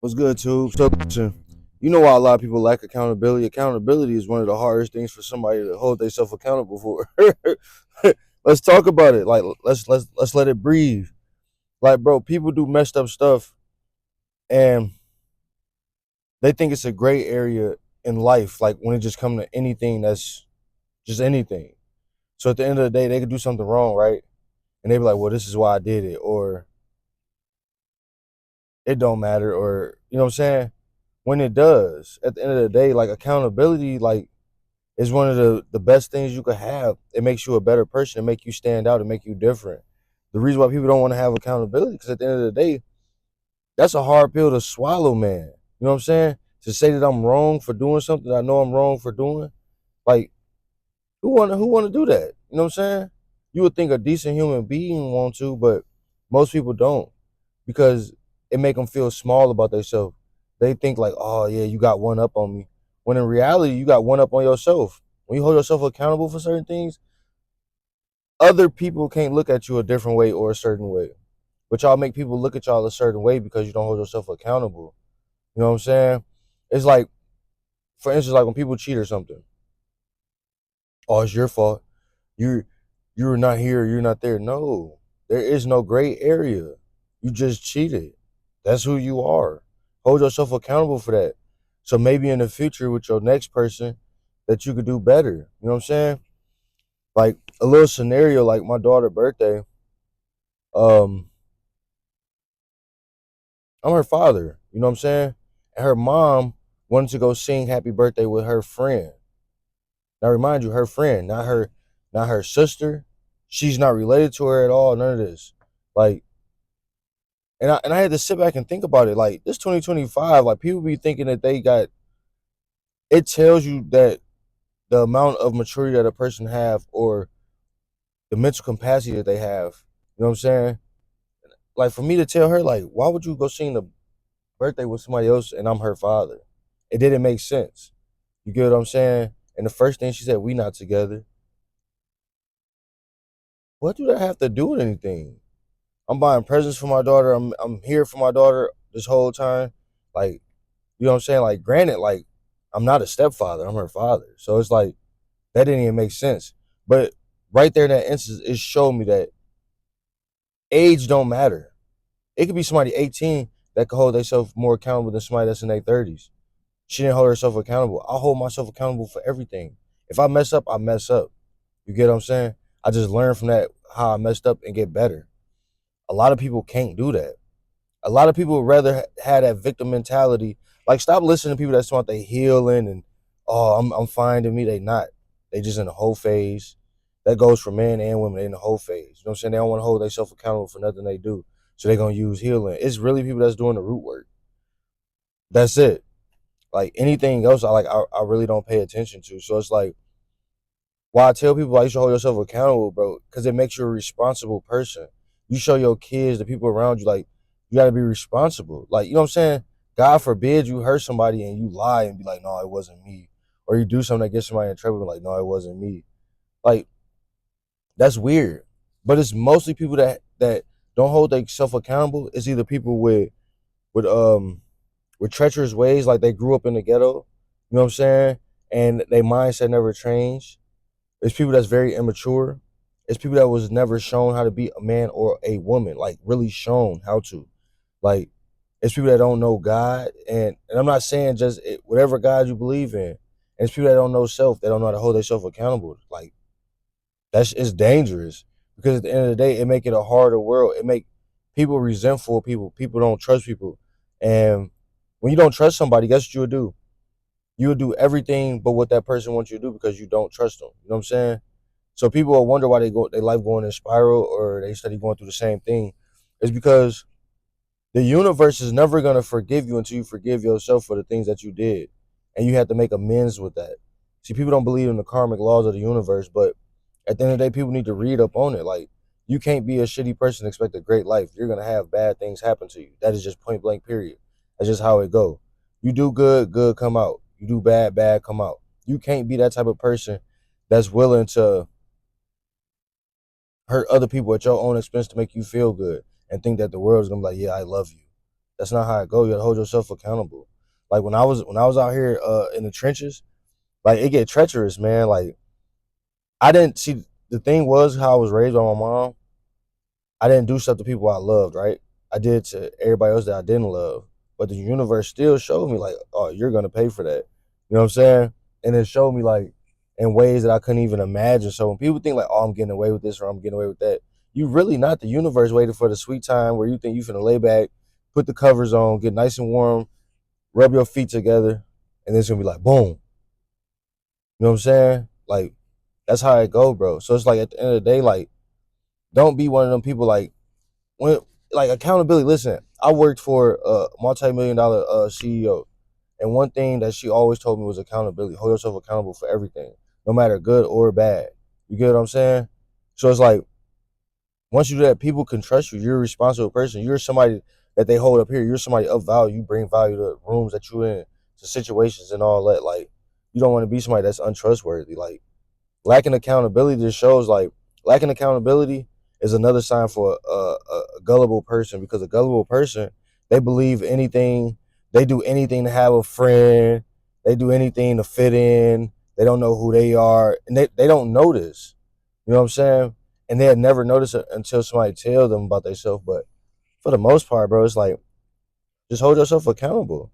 What's good, too? So, listen, you know why a lot of people lack accountability? Accountability is one of the hardest things for somebody to hold themselves accountable for. Let's talk about it. Like, let's let it breathe. Like, bro, people do messed up stuff, and they think it's a gray area in life. Like when it just comes to anything that's just anything. So at the end of the day, they could do something wrong, right? And they be like, "Well, this is why I did it," or "It don't matter," or you know what I'm saying? When it does, at the end of the day, like accountability, like is one of the best things you could have. It makes you a better person. It make you stand out. It make you different. The reason why people don't want to have accountability, because at the end of the day, that's a hard pill to swallow, man. You know what I'm saying? To say that I'm wrong for doing something I know I'm wrong for doing, like who wanna do that? You know what I'm saying? You would think a decent human being want to, but most people don't because it make them feel small about themselves. They think like, oh yeah, you got one up on me. When in reality, you got one up on yourself. When you hold yourself accountable for certain things, other people can't look at you a different way or a certain way. But y'all make people look at y'all a certain way because you don't hold yourself accountable. You know what I'm saying? It's like, for instance, like when people cheat or something. Oh, it's your fault. You're you're not here, you're not there. No. There is no gray area. You just cheated. That's who you are. Hold yourself accountable for that. So maybe in the future with your next person that you could do better. You know what I'm saying? Like a little scenario like my daughter's birthday, um, I'm her father, you know what I'm saying? And her mom wanted to go sing happy birthday with her friend. Now remind you, her friend, not her sister. She's not related to her at all, none of this. Like and I had to sit back and think about it. Like this 2025, like people be thinking that they got it tells you that the amount of maturity that a person have or the mental capacity that they have. You know what I'm saying? Like for me to tell her, like, why would you go sing the birthday with somebody else and I'm her father? It didn't make sense. You get what I'm saying? And the first thing she said, we not together. What do that have to do with anything? I'm buying presents for my daughter. I'm here for my daughter this whole time. Like, you know what I'm saying? Like, granted, like, I'm not a stepfather, I'm her father. So it's like that didn't even make sense. But right there in that instance, it showed me that age don't matter. It could be somebody 18 that could hold themselves more accountable than somebody that's in their 30s. She didn't hold herself accountable. I hold myself accountable for everything. If I mess up, I mess up. You get what I'm saying? I just learn from that how I messed up and get better. A lot of people can't do that. A lot of people would rather have that victim mentality. Like, stop listening to people that's talking about they healing and oh, I'm fine to me. They not. They just in the whole phase. That goes for men and women. They in the whole phase. You know what I'm saying? They don't want to hold themselves accountable for nothing they do. So they're gonna use healing. It's really people that's doing the root work. That's it. Like anything else, I really don't pay attention to. So it's like why I tell people like you should hold yourself accountable, bro, because it makes you a responsible person. You show your kids, the people around you, like you got to be responsible. Like you know what I'm saying? God forbid you hurt somebody and you lie and be like, no, it wasn't me, or you do something that gets somebody in trouble, and be like, no, it wasn't me. Like that's weird. But it's mostly people that don't hold themselves accountable. It's either people with with treacherous ways, like they grew up in the ghetto. You know what I'm saying? And their mindset never changed. It's people that's very immature. It's people that was never shown how to be a man or a woman, like really shown how to. Like it's people that don't know God, and I'm not saying just whatever God you believe in. And it's people that don't know self. They don't know how to hold themselves accountable. Like that's it's dangerous because at the end of the day, it make it a harder world. It make people resentful. of people. People don't trust people, and when you don't trust somebody, guess what you would do? You would do everything but what that person wants you to do because you don't trust them. You know what I'm saying? So people will wonder why their life going in spiral or they study going through the same thing. It's because the universe is never gonna forgive you until you forgive yourself for the things that you did. And you have to make amends with that. See, people don't believe in the karmic laws of the universe, but at the end of the day, people need to read up on it. Like you can't be a shitty person and expect a great life. You're gonna have bad things happen to you. That is just point blank period. That's just how it go. You do good, good come out. You do bad, bad come out. You can't be that type of person that's willing to hurt other people at your own expense to make you feel good and think that the world is gonna be like, yeah, I love you. That's not how it go. You gotta hold yourself accountable. Like when I was out here in the trenches, like it get treacherous, man. Like I didn't see the thing was how I was raised by my mom. I didn't do stuff to people I loved, right? I did to everybody else that I didn't love. But the universe still showed me like, oh, you're gonna pay for that. You know what I'm saying? And it showed me like in ways that I couldn't even imagine. So when people think like, oh, I'm getting away with this or I'm getting away with that, you really not. The universe waiting for the sweet time where you think you finna lay back, put the covers on, get nice and warm, rub your feet together, and then it's gonna be like boom. You know what I'm saying? Like that's how it go, bro. So it's like at the end of the day, like don't be one of them people like when like accountability. Listen, I worked for a multi-million dollar CEO, and one thing that she always told me was accountability. Hold yourself accountable for everything, no matter good or bad. You get what I'm saying? So it's like once you do that, people can trust you. You're a responsible person. You're somebody that they hold up here. You're somebody of value. You bring value to rooms that you're in, to situations and all that. Like you don't want to be somebody that's untrustworthy. Like lacking accountability just shows like lacking accountability is another sign for a gullible person, because a gullible person, they believe anything, they do anything to have a friend, they do anything to fit in, they don't know who they are, and they don't notice. You know what I'm saying? And they'll never notice it until somebody tell them about themselves. But for the most part, bro, it's like just hold yourself accountable.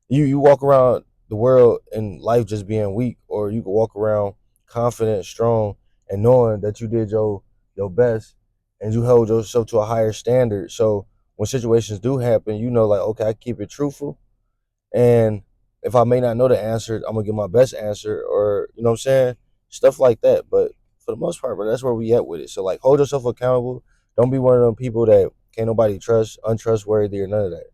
You walk around the world and life just being weak, or you can walk around confident, strong, and knowing that you did your best and you held yourself to a higher standard. So when situations do happen, you know, like okay, I keep it truthful, and if I may not know the answer, I'm gonna give my best answer, or you know what I'm saying, stuff like that. But for the most part, bro, that's where we at with it. So like, hold yourself accountable. Don't be one of them people that can't nobody trust, untrustworthy, or none of that.